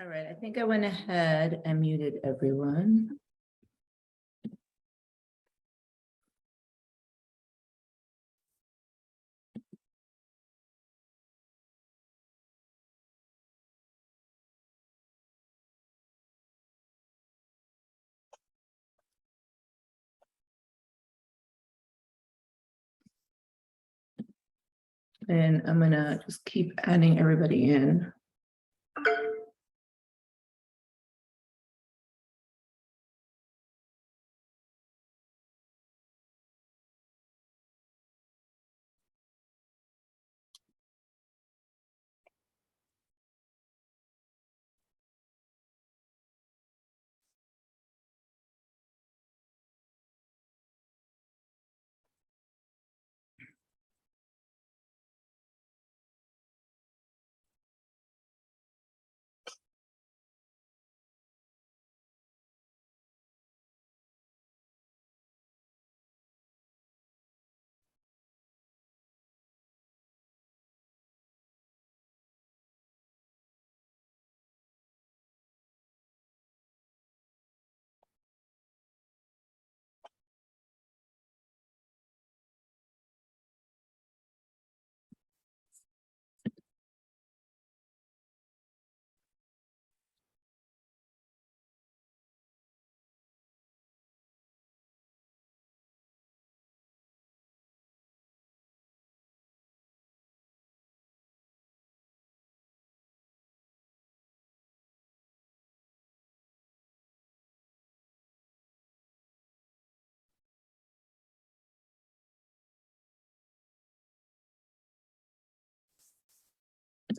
All right, I think I went ahead and muted everyone. And I'm gonna just keep adding everybody in.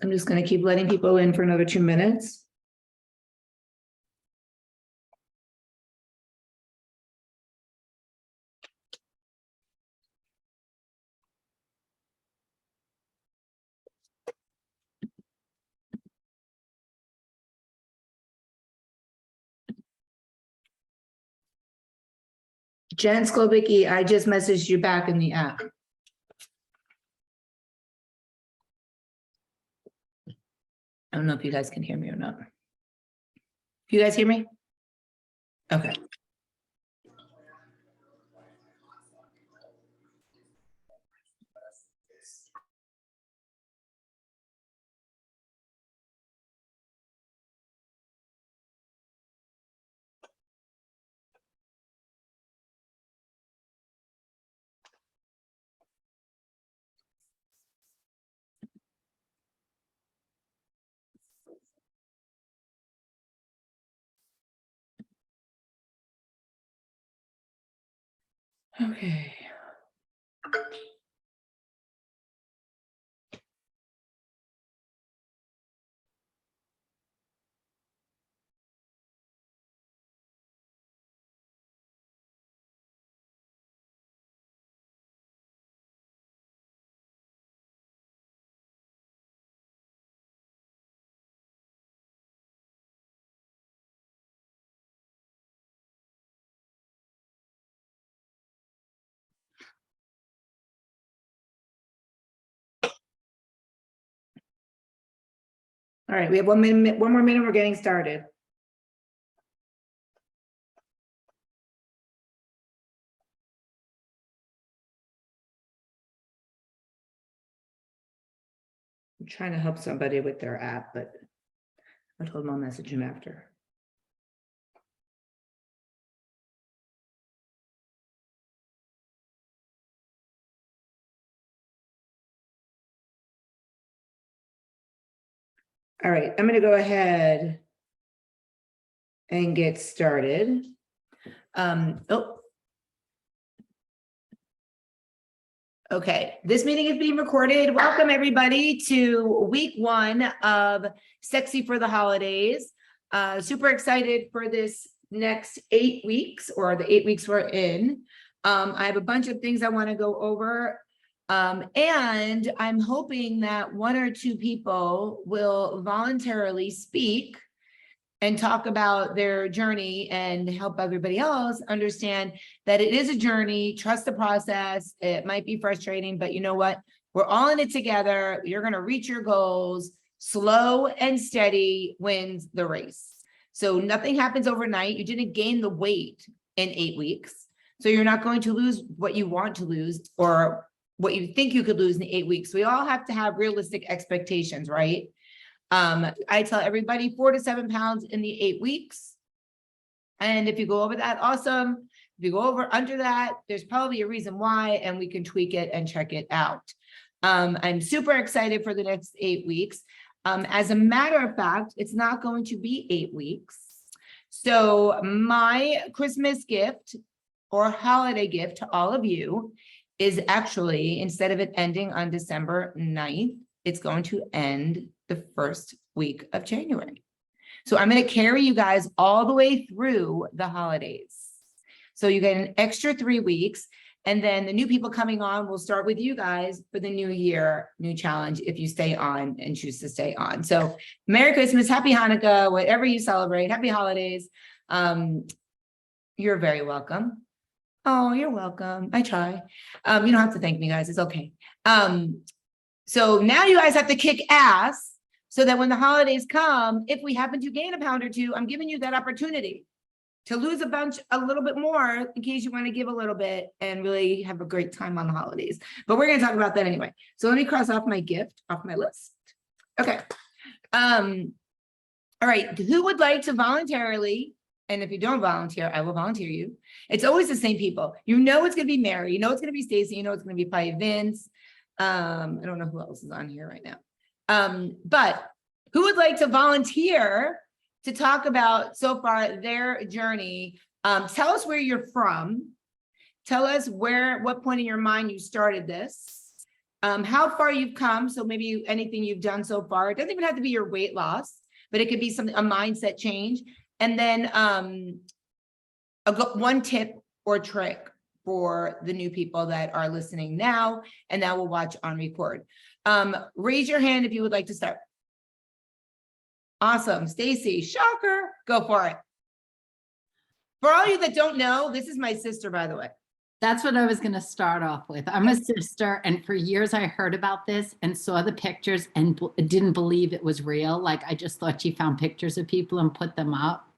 I'm just gonna keep letting people in for another 2 minutes. Jen Sklovicki, I just messaged you back in the app. I don't know if you guys can hear me or not. You guys hear me? Okay. Okay. All right, we have 1 minute, 1 more minute, we're getting started. I'm trying to help somebody with their app, but I told them I'll message him after. All right, I'm gonna go ahead and get started. Okay, this meeting is being recorded. Welcome everybody to week 1 of Sexy for the Holidays. Super excited for this next 8 weeks, or the 8 weeks we're in. I have a bunch of things I want to go over. And I'm hoping that 1 or 2 people will voluntarily speak and talk about their journey and help everybody else understand that it is a journey. Trust the process. It might be frustrating, but you know what? We're all in it together. You're going to reach your goals. slow and steady wins the race. So nothing happens overnight. You didn't gain the weight in 8 weeks. So you're not going to lose what you want to lose or what you think you could lose in 8 weeks. We all have to have realistic expectations, right? I tell everybody 4 to 7 pounds in the 8 weeks. And if you go over that, awesome. If you go over under that, there's probably a reason why, and we can tweak it and check it out. I'm super excited for the next 8 weeks. As a matter of fact, it's not going to be 8 weeks. So my Christmas gift or holiday gift to all of you is actually, instead of it ending on December 9th, it's going to end the first week of January. So I'm going to carry you guys all the way through the holidays. So you get an extra 3 weeks. And then the new people coming on will start with you guys for the new year, new challenge, if you stay on and choose to stay on. So Merry Christmas, Happy Hanukkah, whatever you celebrate, Happy Holidays. You're very welcome. Oh, you're welcome. I try. You don't have to thank me, guys. It's okay. So now you guys have to kick ass so that when the holidays come, if we happen to gain a pound or two, I'm giving you that opportunity to lose a little bit more in case you want to give a little bit and really have a great time on the holidays. But we're going to talk about that anyway. So let me cross off my gift off my list. Okay. All right. Who would like to voluntarily, and if you don't volunteer, I will volunteer you. It's always the same people. You know it's going to be Mary. You know it's going to be Stacy. You know it's going to be probably Vince. I don't know who else is on here right now. But who would like to volunteer to talk about so far their journey? Tell us where you're from. Tell us what point in your mind you started this. How far you've come. So maybe anything you've done so far. It doesn't even have to be your weight loss, but it could be a mindset change. And then one tip or trick for the new people that are listening now and that will watch on record. Raise your hand if you would like to start. Awesome. Stacy, shocker. Go for it. For all you that don't know, this is my sister, by the way. That's what I was going to start off with. I'm a sister, and for years I heard about this and saw the pictures and didn't believe it was real. Like, I just thought she found pictures of people and put them up.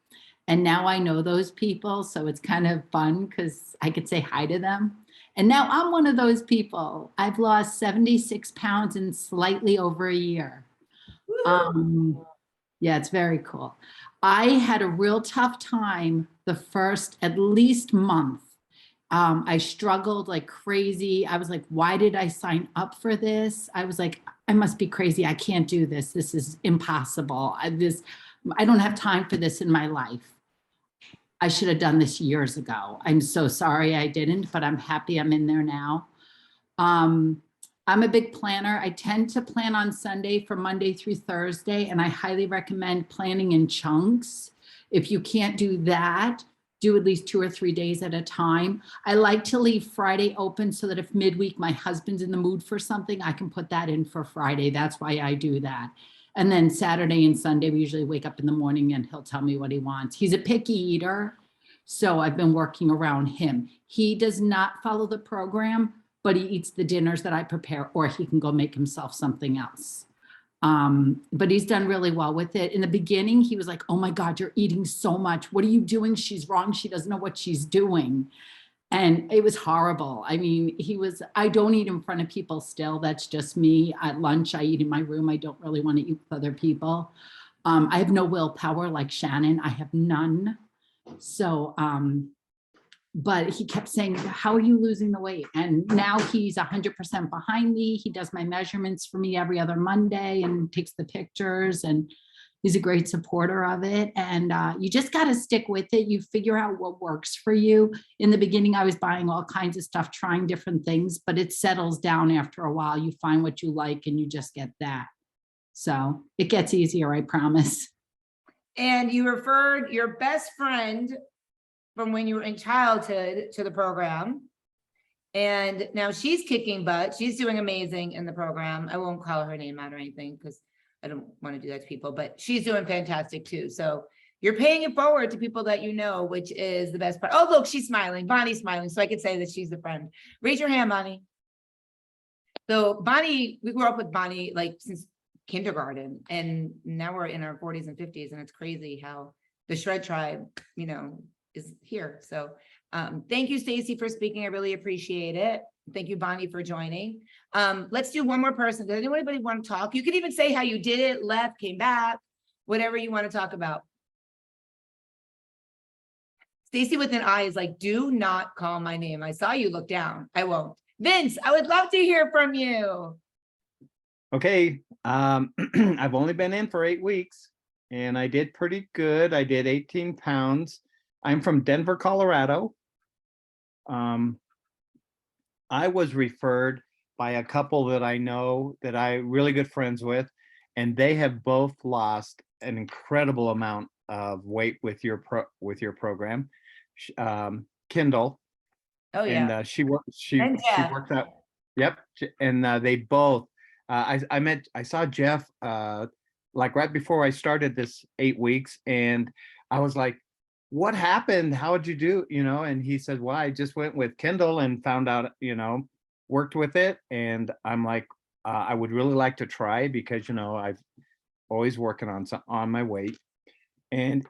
And now I know those people, so it's kind of fun because I could say hi to them. And now I'm one of those people. I've lost 76 pounds in slightly over a year. Yeah, it's very cool. I had a real tough time the first at least month. I struggled like crazy. I was like, why did I sign up for this? I was like, I must be crazy. I can't do this. This is impossible. I don't have time for this in my life. I should have done this years ago. I'm so sorry I didn't, but I'm happy I'm in there now. I'm a big planner. I tend to plan on Sunday from Monday through Thursday, and I highly recommend planning in chunks. If you can't do that, do at least 2 or 3 days at a time. I like to leave Friday open so that if midweek my husband's in the mood for something, I can put that in for Friday. That's why I do that. And then Saturday and Sunday, we usually wake up in the morning and he'll tell me what he wants. He's a picky eater, so I've been working around him. He does not follow the program, but he eats the dinners that I prepare, or he can go make himself something else. But he's done really well with it. In the beginning, he was like, oh my God, you're eating so much. What are you doing? She's wrong. She doesn't know what she's doing. And it was horrible. I mean, I don't eat in front of people still. That's just me. At lunch, I eat in my room. I don't really want to eat with other people. I have no willpower like Shannon. I have none. So, but he kept saying, how are you losing the weight? And now he's 100% behind me. He does my measurements for me every other Monday and takes the pictures, and he's a great supporter of it. And you just got to stick with it. You figure out what works for you. In the beginning, I was buying all kinds of stuff, trying different things, but it settles down after a while. You find what you like and you just get that. So it gets easier, I promise. And you referred your best friend from when you were in childhood to the program. And now she's kicking butt. She's doing amazing in the program. I won't call her name out or anything because I don't want to do that to people, but she's doing fantastic too. So you're paying it forward to people that you know, which is the best part. Oh, look, she's smiling. Bonnie's smiling. So I could say that she's the friend. Raise your hand, Bonnie. So Bonnie, we grew up with Bonnie like since kindergarten, and now we're in our 40s and 50s, and it's crazy how the Shred Tribe, is here. So thank you, Stacy, for speaking. I really appreciate it. Thank you, Bonnie, for joining. Let's do one more person. Does anybody want to talk? You can even say how you did it, left, came back, whatever you want to talk about. Stacy with an eye is like, do not call my name. I saw you look down. I won't. Vince, I would love to hear from you. Okay, I've only been in for 8 weeks and I did pretty good. I did 18 pounds. I'm from Denver, Colorado. I was referred by a couple that I know that I'm really good friends with, and they have both lost an incredible amount of weight with your program. Kendall. Oh yeah. And she works out. Yep. And they both, I saw Jeff like right before I started this 8 weeks, and I was like, what happened? How did you do? And he said, well, I just went with Kendall and found out, worked with it. And I'm like, I would really like to try, because, I've always working on my weight. And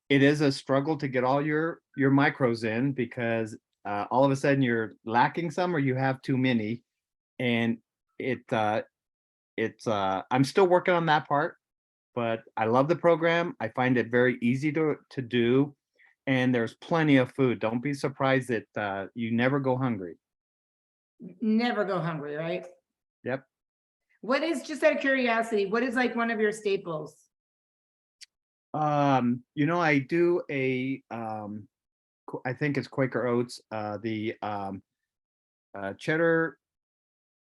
it is a struggle to get all your macros in, because all of a sudden you're lacking some, or you have too many. And I'm still working on that part, but I love the program. I find it very easy to do, and there's plenty of food. Don't be surprised that you never go hungry. Never go hungry, right? Yep. What is, just out of curiosity, what is like one of your staples? I do I think it's Quaker Oats, the cheddar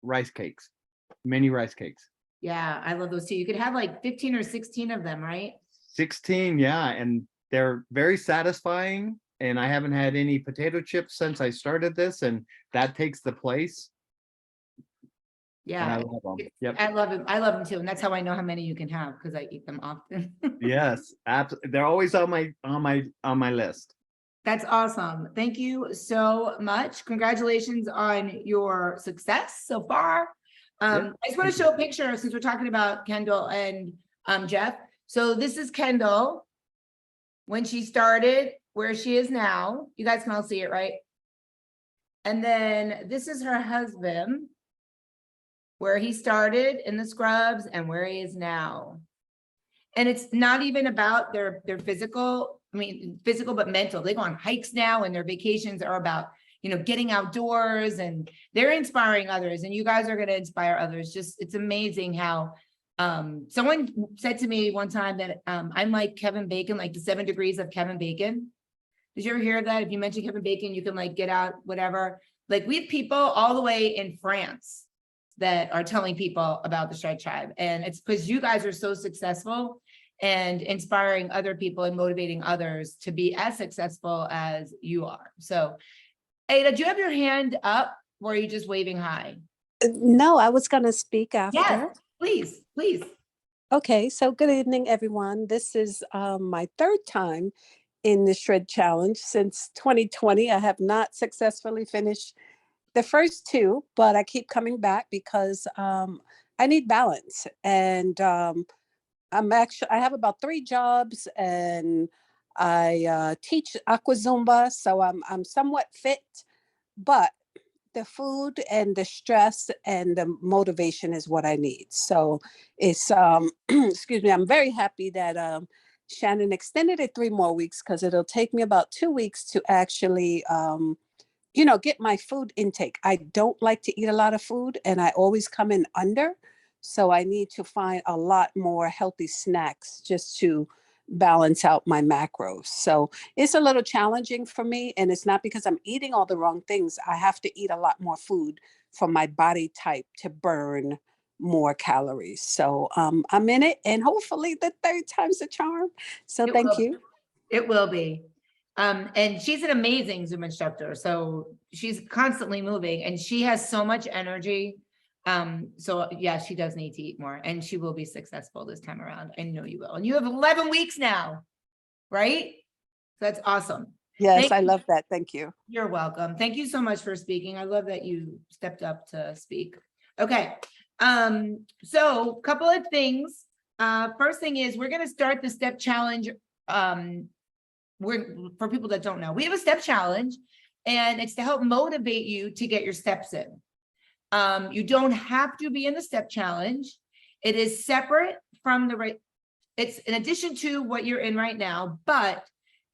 rice cakes, mini rice cakes. Yeah, I love those too. You could have like 15 or 16 of them, right? 16, yeah, and they're very satisfying. And I haven't had any potato chips since I started this, and that takes the place. Yeah, and I love them. Yep. I love them. I love them too, and that's how I know how many you can have, because I eat them often. Yes, absolutely. They're always on my list. That's awesome. Thank you so much. Congratulations on your success so far. I just want to show a picture, since we're talking about Kendall and Jeff. So this is Kendall when she started, where she is now. You guys can all see it, right? And then this is her husband, where he started in the scrubs and where he is now. And it's not even about their physical, physical, but mental. They go on hikes now, and their vacations are about, getting outdoors, and they're inspiring others, and you guys are going to inspire others. Just, it's amazing how, someone said to me one time that I'm like Kevin Bacon, like the 7 degrees of Kevin Bacon. Did you ever hear of that? If you mention Kevin Bacon, you can like get out, whatever. Like, we have people all the way in France that are telling people about the Shred Tribe. And it's because you guys are so successful and inspiring other people and motivating others to be as successful as you are. So, Ada, do you have your hand up, or are you just waving hi? No, I was going to speak after. Yes, please, please. Okay, so good evening, everyone. This is my 3rd time in the Shred Challenge since 2020. I have not successfully finished the first 2, but I keep coming back because I need balance. And I have about 3 jobs, and I teach aqua Zumba, so I'm somewhat fit, but the food and the stress and the motivation is what I need. So it's excuse me, I'm very happy that Shannon extended it 3 more weeks, because it'll take me about 2 weeks to actually get my food intake. I don't like to eat a lot of food, and I always come in under. So I need to find a lot more healthy snacks just to balance out my macros. So it's a little challenging for me, and it's not because I'm eating all the wrong things. I have to eat a lot more food for my body type to burn more calories. So I'm in it, and hopefully the 3rd time's a charm. So thank you. It will be. And she's an amazing Zoom instructor. So she's constantly moving, and she has so much energy. So yeah, she does need to eat more, and she will be successful this time around. I know you will. And you have 11 weeks now, right? That's awesome. Yes, I love that. Thank you. You're welcome. Thank you so much for speaking. I love that you stepped up to speak. Okay. So a couple of things. First thing is we're going to start the step challenge. For people that don't know, we have a step challenge, and it's to help motivate you to get your steps in. You don't have to be in the step challenge. It is separate from it's in addition to what you're in right now, but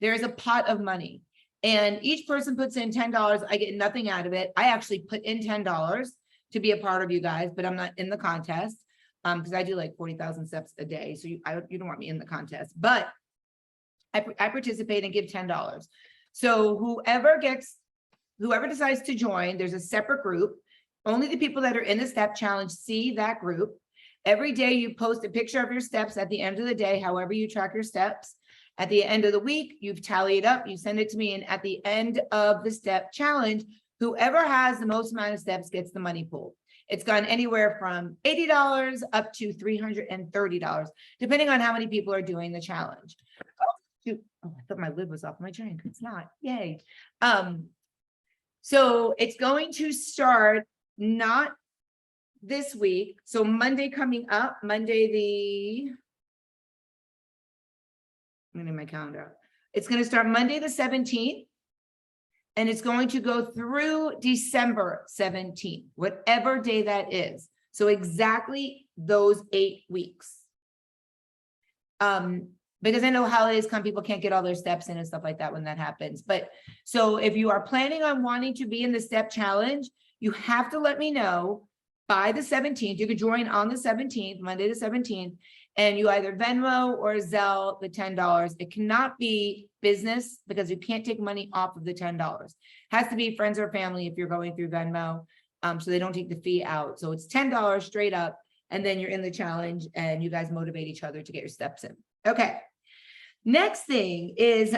there's a pot of money, and each person puts in $10. I get nothing out of it. I actually put in $10 to be a part of you guys, but I'm not in the contest because I do like 40,000 steps a day. So you don't want me in the contest, but I participate and give $10. So whoever decides to join, there's a separate group. Only the people that are in the step challenge see that group. Every day you post a picture of your steps at the end of the day, however you track your steps. At the end of the week, you've tallied up, you send it to me, and at the end of the step challenge, whoever has the most amount of steps gets the money pool. It's gone anywhere from $80 up to $330, depending on how many people are doing the challenge. Oh, I thought my lid was off my drink. It's not. Yay. So it's going to start not this week. So Monday coming up, Monday I'm in my calendar. It's going to start Monday the 17th. And it's going to go through December 17th, whatever day that is. So exactly those 8 weeks. Because I know holidays come, people can't get all their steps in and stuff like that when that happens. But so if you are planning on wanting to be in the step challenge, you have to let me know by the 17th. You could join on the 17th, Monday the 17th, and you either Venmo or Zelle the $10. It cannot be business because you can't take money off of the $10. It has to be friends or family if you're going through Venmo, so they don't take the fee out. So it's $10 straight up, and then you're in the challenge and you guys motivate each other to get your steps in. Okay. Next thing is,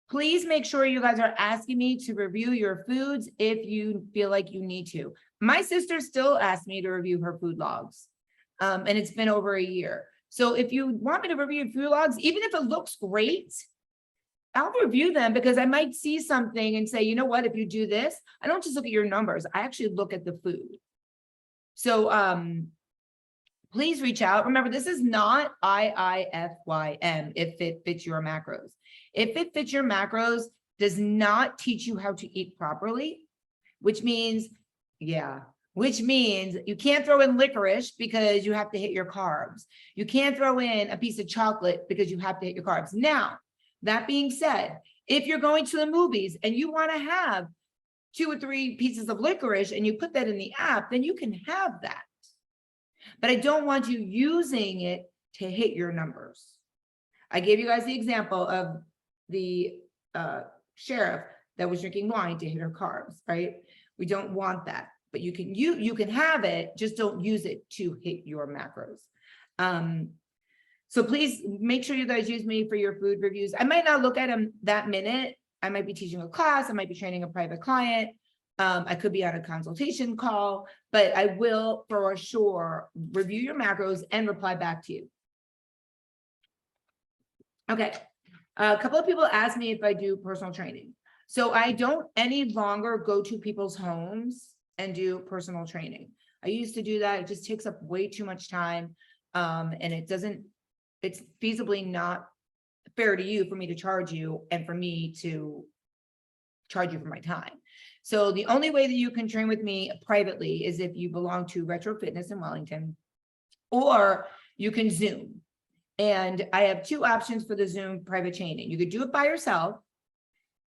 please make sure you guys are asking me to review your foods if you feel like you need to. My sister still asks me to review her food logs, and it's been over a year. So if you want me to review your food logs, even if it looks great, I'll review them because I might see something and say, you know what, if you do this, I don't just look at your numbers, I actually look at the food. So please reach out. Remember, this is not IIFYM if it fits your macros. If it fits your macros, does not teach you how to eat properly, which means you can't throw in licorice because you have to hit your carbs. You can't throw in a piece of chocolate because you have to hit your carbs. Now, that being said, if you're going to the movies and you want to have 2 or 3 pieces of licorice and you put that in the app, then you can have that. But I don't want you using it to hit your numbers. I gave you guys the example of the sheriff that was drinking wine to hit her carbs, right? We don't want that, but you can have it, just don't use it to hit your macros. So please make sure you guys use me for your food reviews. I might not look at them that minute. I might be teaching a class. I might be training a private client. I could be on a consultation call, but I will for sure review your macros and reply back to you. Okay. A couple of people asked me if I do personal training. So I don't any longer go to people's homes and do personal training. I used to do that. It just takes up way too much time. And it's feasibly not fair to you for me to charge you and for me to charge you for my time. So the only way that you can train with me privately is if you belong to Retro Fitness in Wellington, or you can Zoom. And I have 2 options for the Zoom private training. You could do it by yourself.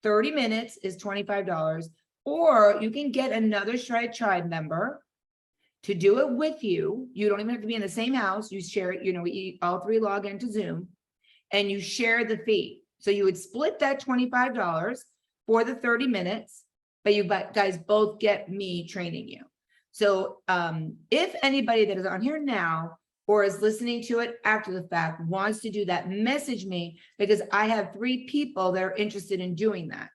30 minutes is $25, or you can get another Shred Tribe member to do it with you. You don't even have to be in the same house. You share it, we all 3 log into Zoom and you share the fee. So you would split that $25 for the 30 minutes, but you guys both get me training you. So if anybody that is on here now or is listening to it after the fact wants to do that, message me, because I have 3 people that are interested in doing that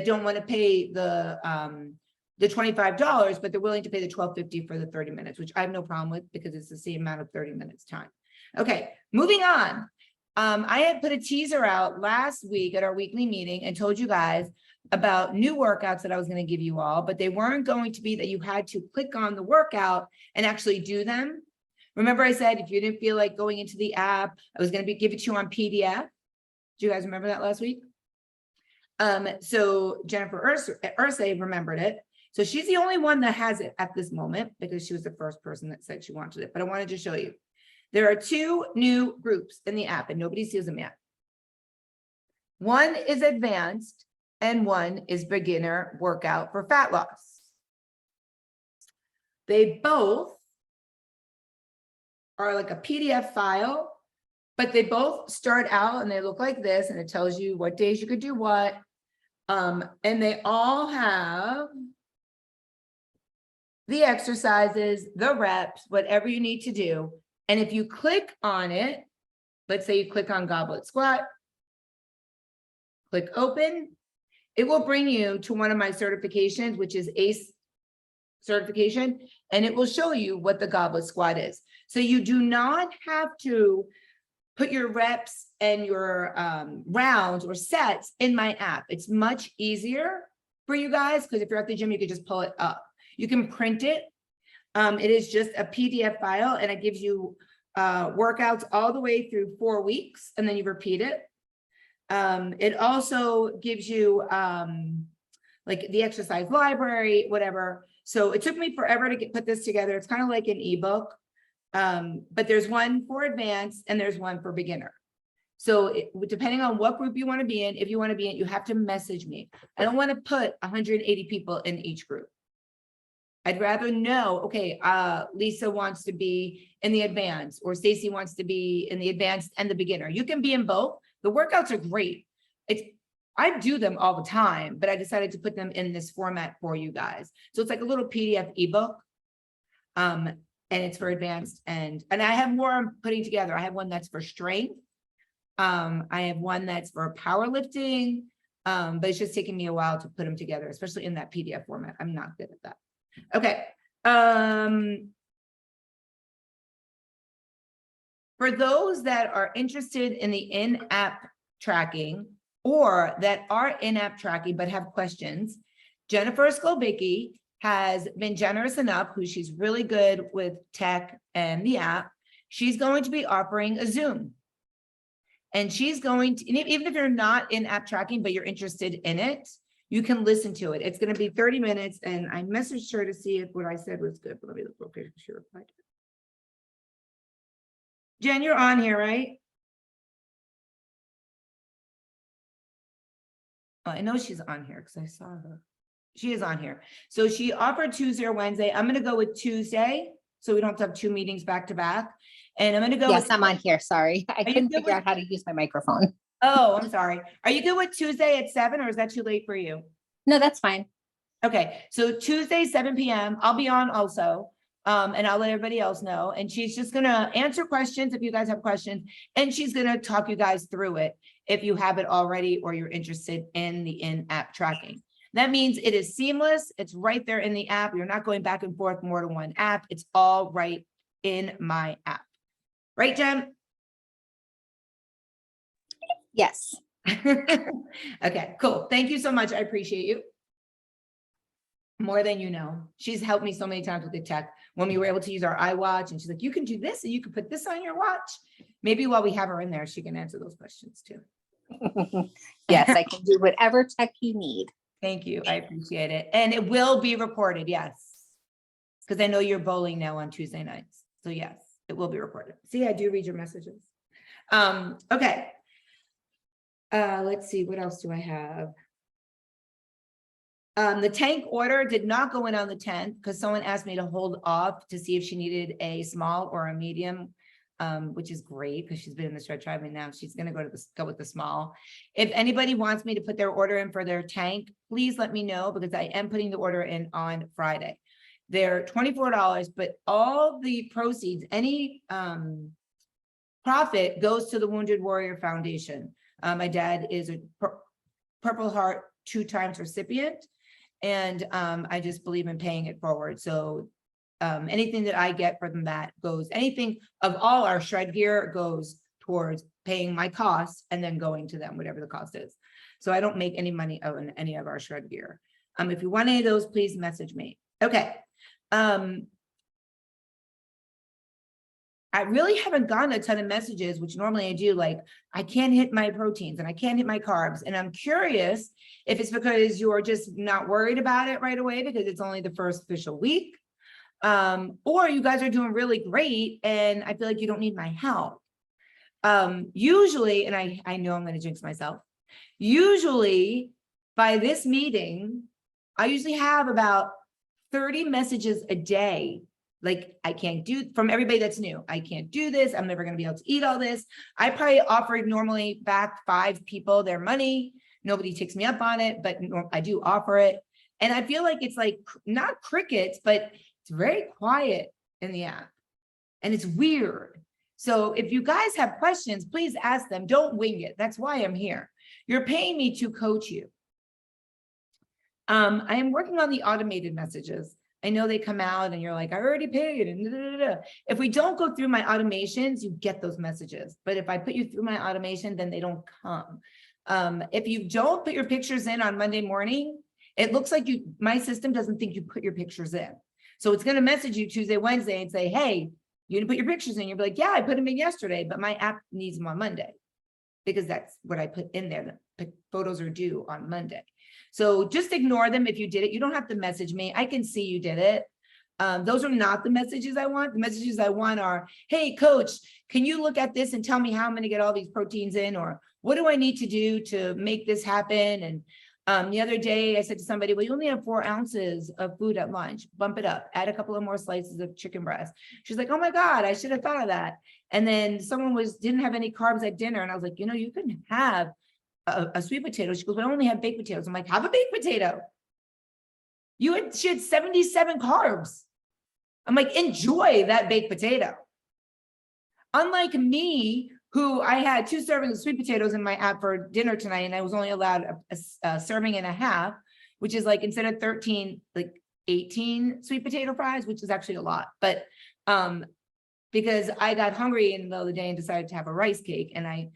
don't want to pay the $25, but they're willing to pay the $12.50 for the 30 minutes, which I have no problem with because it's the same amount of 30 minutes time. Okay, moving on. I had put a teaser out last week at our weekly meeting and told you guys about new workouts that I was going to give you all, but they weren't going to be that you had to click on the workout and actually do them. Remember I said, if you didn't feel like going into the app, I was going to give it to you on PDF. Do you guys remember that last week? So Jennifer Ursay remembered it. So she's the only one that has it at this moment because she was the first person that said she wanted it, but I wanted to show you. There are 2 new groups in the app and nobody sees them yet. One is advanced and one is beginner workout for fat loss. They both are like a PDF file, but they both start out and they look like this, and it tells you what days you could do what. And they all have the exercises, the reps, whatever you need to do. And if you click on it, let's say you click on goblet squat, click open, it will bring you to one of my certifications, which is ACE certification, and it will show you what the goblet squat is. So you do not have to put your reps and your rounds or sets in my app. It's much easier for you guys because if you're at the gym, you can just pull it up. You can print it. It is just a PDF file and it gives you workouts all the way through 4 weeks and then you repeat it. It also gives you like the exercise library, whatever. So it took me forever to put this together. It's kind of like an ebook, but there's one for advanced and there's one for beginner. So depending on what group you want to be in, if you want to be in, you have to message me. I don't want to put 180 people in each group. I'd rather know, okay, Lisa wants to be in the advanced or Stacy wants to be in the advanced and the beginner. You can be in both. The workouts are great. I do them all the time, but I decided to put them in this format for you guys. So it's like a little PDF ebook. And it's for advanced and I have more I'm putting together. I have one that's for strength. I have one that's for powerlifting. But it's just taking me a while to put them together, especially in that PDF format. I'm not good at that. Okay. For those that are interested in the in-app tracking or that are in-app tracking but have questions, Jennifer Skolbicki has been generous enough, who she's really good with tech and the app. She's going to be offering a Zoom. And she's going to, even if you're not in app tracking, but you're interested in it, you can listen to it. It's going to be 30 minutes. And I messaged her to see if what I said was good. But let me look real quick if she replied. Jen, you're on here, right? Oh, I know she's on here because I saw her. She is on here. So she offered Tuesday or Wednesday. I'm going to go with Tuesday. So we don't have to have 2 meetings back to back. And I'm going to go. Yes, I'm on here. Sorry. I couldn't good figure with- out how to use my microphone. Oh, I'm sorry. Are you good with Tuesday at 7 or is that too late for you? No, that's fine. Okay, so Tuesday, 7 p.m. I'll be on also. And I'll let everybody else know. And she's just gonna answer questions if you guys have questions, and she's gonna talk you guys through it if you have it already or you're interested in the in-app tracking. That means it is seamless. It's right there in the app. You're not going back and forth more than one app. It's all right in my app. Right, Jen? Yes. Okay, cool. Thank you so much. I appreciate you. More than you know. She's helped me so many times with the tech when we were able to use our iWatch, and she's like, you can do this and you can put this on your watch. Maybe while we have her in there, she can answer those questions too. Yes, I can do whatever tech you need. Thank you. I appreciate it. And it will be recorded. Yes. Because I know you're bowling now on Tuesday nights. So yes, it will be recorded. See, I do read your messages. Okay. Let's see. What else do I have? The tank order did not go in on the 10th because someone asked me to hold off to see if she needed a small or a medium, which is great because she's been in the stretch tribe and now she's going to go with the small. If anybody wants me to put their order in for their tank, please let me know because I am putting the order in on Friday. They're $24, but all the proceeds, any profit goes to the Wounded Warrior Foundation. My dad is a Purple Heart 2 times recipient. And I just believe in paying it forward. So anything that I get from that goes, anything of all our shred gear goes towards paying my costs and then going to them, whatever the cost is. So I don't make any money on any of our shred gear. If you want any of those, please message me. Okay. I really haven't gotten a ton of messages, which normally I do, like, I can't hit my proteins and I can't hit my carbs. And I'm curious if it's because you're just not worried about it right away because it's only the first official week. Or you guys are doing really great and I feel like you don't need my help. Usually, and I know I'm going to jinx myself, usually by this meeting, I usually have about 30 messages a day. Like, I can't do, from everybody that's new, I can't do this. I'm never going to be able to eat all this. I probably offered normally back 5 people their money. Nobody takes me up on it, but I do offer it. And I feel like it's like not crickets, but it's very quiet in the app and it's weird. So if you guys have questions, please ask them. Don't wing it. That's why I'm here. You're paying me to coach you. I am working on the automated messages. I know they come out and you're like, I already paid. And da, da, da. If we don't go through my automations, you get those messages. But if I put you through my automation, then they don't come. If you don't put your pictures in on Monday morning, it looks like my system doesn't think you put your pictures in. So it's going to message you Tuesday, Wednesday and say, hey, you didn't put your pictures in. You'll be like, yeah, I put them in yesterday, but my app needs them on Monday because that's what I put in there. The photos are due on Monday. So just ignore them if you did it. You don't have to message me. I can see you did it. Those are not the messages I want. The messages I want are, hey, coach, can you look at this and tell me how I'm going to get all these proteins in? Or what do I need to do to make this happen? And the other day I said to somebody, well, you only have 4 ounces of food at lunch. Bump it up. Add a couple of more slices of chicken breast. She's like, oh my God, I should have thought of that. And then someone didn't have any carbs at dinner. And I was like, you can have a sweet potato. She goes, but I only have baked potatoes. I'm like, have a baked potato. She had 77 carbs. I'm like, enjoy that baked potato. Unlike me, who I had 2 servings of sweet potatoes in my app for dinner tonight, and I was only allowed a serving and a half, which is like, instead of 13, like 18 sweet potato fries, which is actually a lot. But because I got hungry in the middle of the day and decided to have a rice cake, and I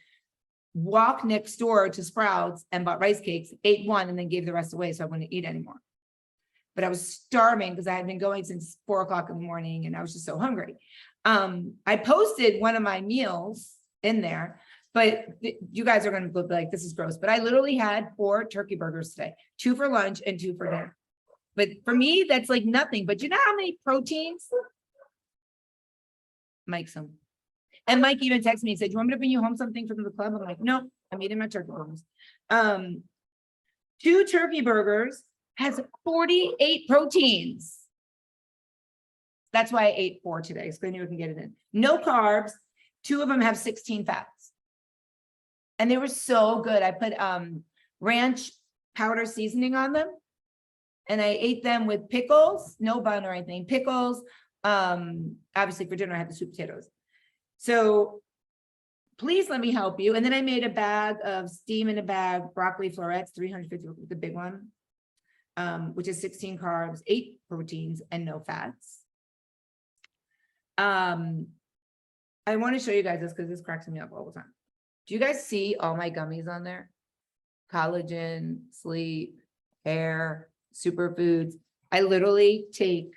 walked next door to Sprouts and bought rice cakes, ate 1, and then gave the rest away so I wouldn't eat anymore. But I was starving because I had been going since 4 o'clock in the morning and I was just so hungry. I posted one of my meals in there, but you guys are going to look like this is gross, but I literally had 4 turkey burgers today, 2 for lunch and 2 for dinner. But for me, that's like nothing. But you know how many proteins? Mike some. And Mike even texted me and said, do you want me to bring you home something from the club? I'm like, no, I'm eating my turkey burgers. 2 turkey burgers has 48 proteins. That's why I ate 4 today, so I knew I can get it in. No carbs. 2 of them have 16 fats. And they were so good. I put ranch powder seasoning on them. And I ate them with pickles, no bun or anything, pickles. Obviously for dinner, I had the sweet potatoes. So please let me help you. And then I made a bag of steam in a bag, broccoli florets, 350, the big one, which is 16 carbs, 8 proteins, and no fats. I want to show you guys this because this cracks me up all the time. Do you guys see all my gummies on there? Collagen, sleep, hair, superfoods. I literally take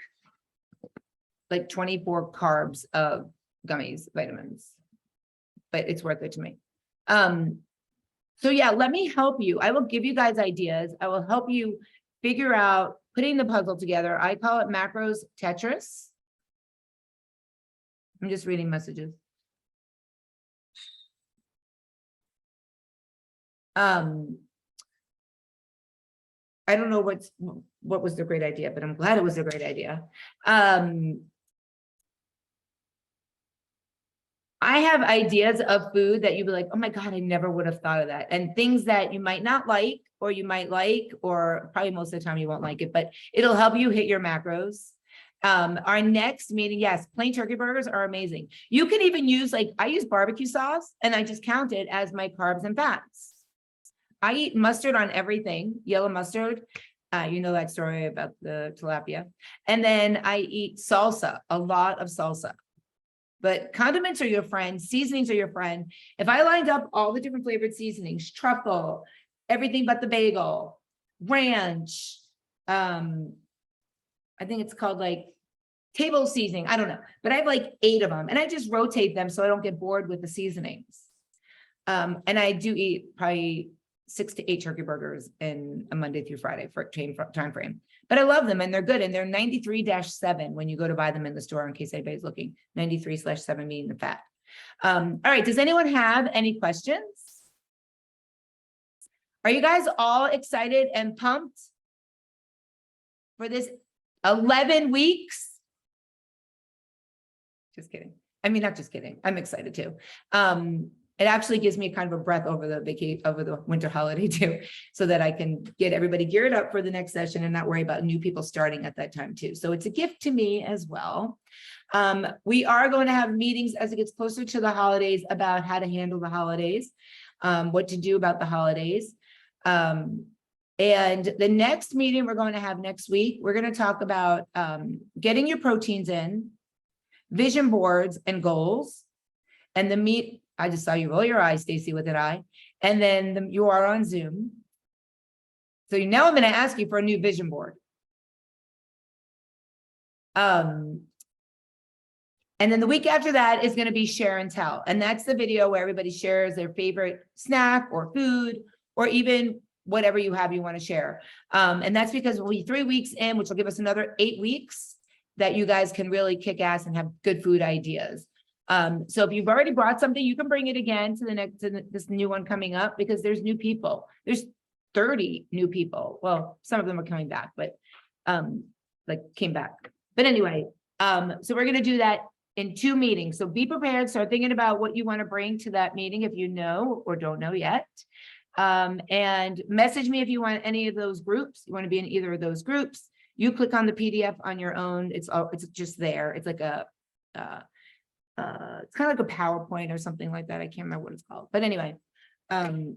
like 24 carbs of gummies, vitamins, but it's worth it to me. So yeah, let me help you. I will give you guys ideas. I will help you figure out putting the puzzle together. I call it macros Tetris. I'm just reading messages. I don't know what was the great idea, but I'm glad it was a great idea. I have ideas of food that you'd be like, oh my God, I never would have thought of that. And things that you might not like, or you might like, or probably most of the time you won't like it, but it'll help you hit your macros. Our next meeting, yes, plain turkey burgers are amazing. You can even use, like, I use barbecue sauce and I just count it as my carbs and fats. I eat mustard on everything, yellow mustard. You know that story about the tilapia. And then I eat salsa, a lot of salsa. But condiments are your friend, seasonings are your friend. If I lined up all the different flavored seasonings, truffle, everything but the bagel, ranch. I think it's called like table seasoning. I don't know, but I have like 8 of them and I just rotate them so I don't get bored with the seasonings. And I do eat probably 6 to 8 turkey burgers in a Monday through Friday for time frame, but I love them and they're good. And they're 93-7 when you go to buy them in the store, in case anybody's looking. 93/7 meaning the fat. All right. Does anyone have any questions? Are you guys all excited and pumped for this 11 weeks? Just kidding. I mean, not just kidding. I'm excited too. It actually gives me kind of a breath over the winter holiday too, so that I can get everybody geared up for the next session and not worry about new people starting at that time too. So it's a gift to me as well. We are going to have meetings as it gets closer to the holidays about how to handle the holidays, what to do about the holidays. And the next meeting we're going to have next week, we're going to talk about getting your proteins in, vision boards and goals, and I just saw you roll your eyes, Stacy, with an eye. And then you are on Zoom. So now I'm going to ask you for a new vision board. And then the week after that is going to be share and tell. And that's the video where everybody shares their favorite snack or food, or even whatever you have you want to share. And that's because we'll be 3 weeks in, which will give us another 8 weeks that you guys can really kick ass and have good food ideas. So if you've already brought something, you can bring it again to this new one coming up, because there's new people. There's 30 new people. Well, some of them are coming back, but came back. But anyway, so we're going to do that in 2 meetings. So be prepared. Start thinking about what you want to bring to that meeting if you know or don't know yet. And message me if you want any of those groups. You want to be in either of those groups. You click on the PDF on your own. It's just there. It's like it's kind of like a PowerPoint or something like that. I can't remember what it's called, but anyway. And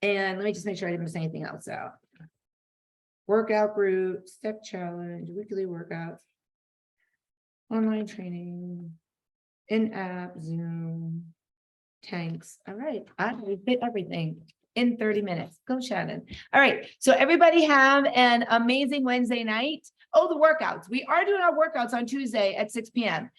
let me just make sure I didn't miss anything else out. Workout group, step challenge, weekly workouts, online training, in-app, Zoom, tanks. All right, I fit everything in 30 minutes. Go, Shannon. All right, so everybody have an amazing Wednesday night. Oh, the workouts. We are doing our workouts on Tuesday at 6 p.m.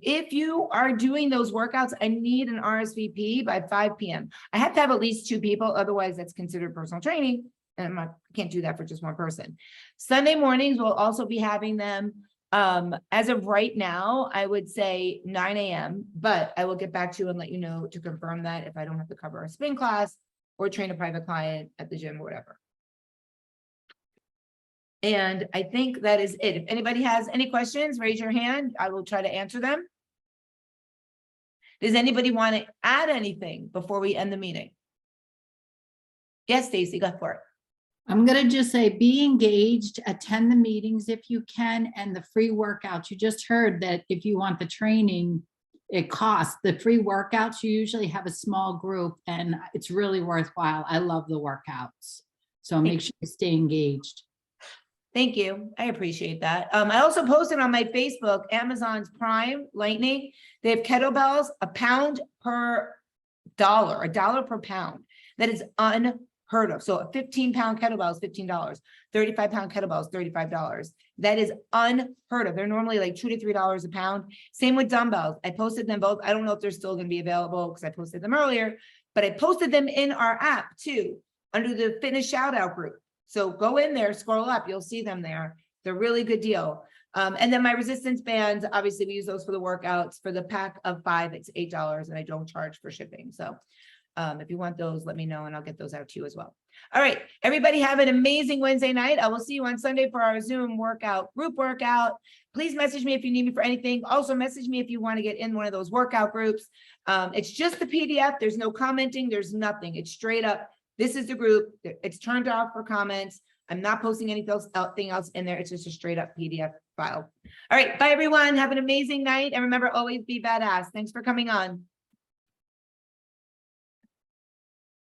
If you are doing those workouts, I need an RSVP by 5 p.m. I have to have at least 2 people. Otherwise, that's considered personal training. And I can't do that for just one person. Sunday mornings, we'll also be having them. As of right now, I would say 9 a.m. But I will get back to you and let you know to confirm that if I don't have to cover a spin class or train a private client at the gym or whatever. And I think that is it. If anybody has any questions, raise your hand. I will try to answer them. Does anybody want to add anything before we end the meeting? Yes, Stacy, go for it. I'm going to just say, be engaged, attend the meetings if you can, and the free workouts. You just heard that if you want the training, it costs. The free workouts, you usually have a small group, and it's really worthwhile. I love the workouts. So make sure you stay engaged. Thank you. I appreciate that. I also posted on my Facebook, Amazon's Prime Lightning. They have kettlebells, £1 per dollar, $1 per pound. That is unheard of. So a 15-pound kettlebell is $15. 35-pound kettlebell is $35. That is unheard of. They're normally like $2 to $3 a pound. Same with dumbbells. I posted them both. I don't know if they're still going to be available because I posted them earlier, but I posted them in our app too, under the fitness shout out group. So go in there, scroll up, you'll see them there. They're a really good deal. And then my resistance bands, obviously we use those for the workouts. For the pack of 5, it's $8 and I don't charge for shipping. So if you want those, let me know and I'll get those out to you as well. All right, everybody have an amazing Wednesday night. I will see you on Sunday for our Zoom workout, group workout. Please message me if you need me for anything. Also message me if you want to get in one of those workout groups. It's just the PDF. There's no commenting. There's nothing. It's straight up. This is the group. It's turned off for comments. I'm not posting anything else in there. It's just a straight up PDF file. All right. Bye, everyone. Have an amazing night. And remember, always be badass. Thanks for coming on.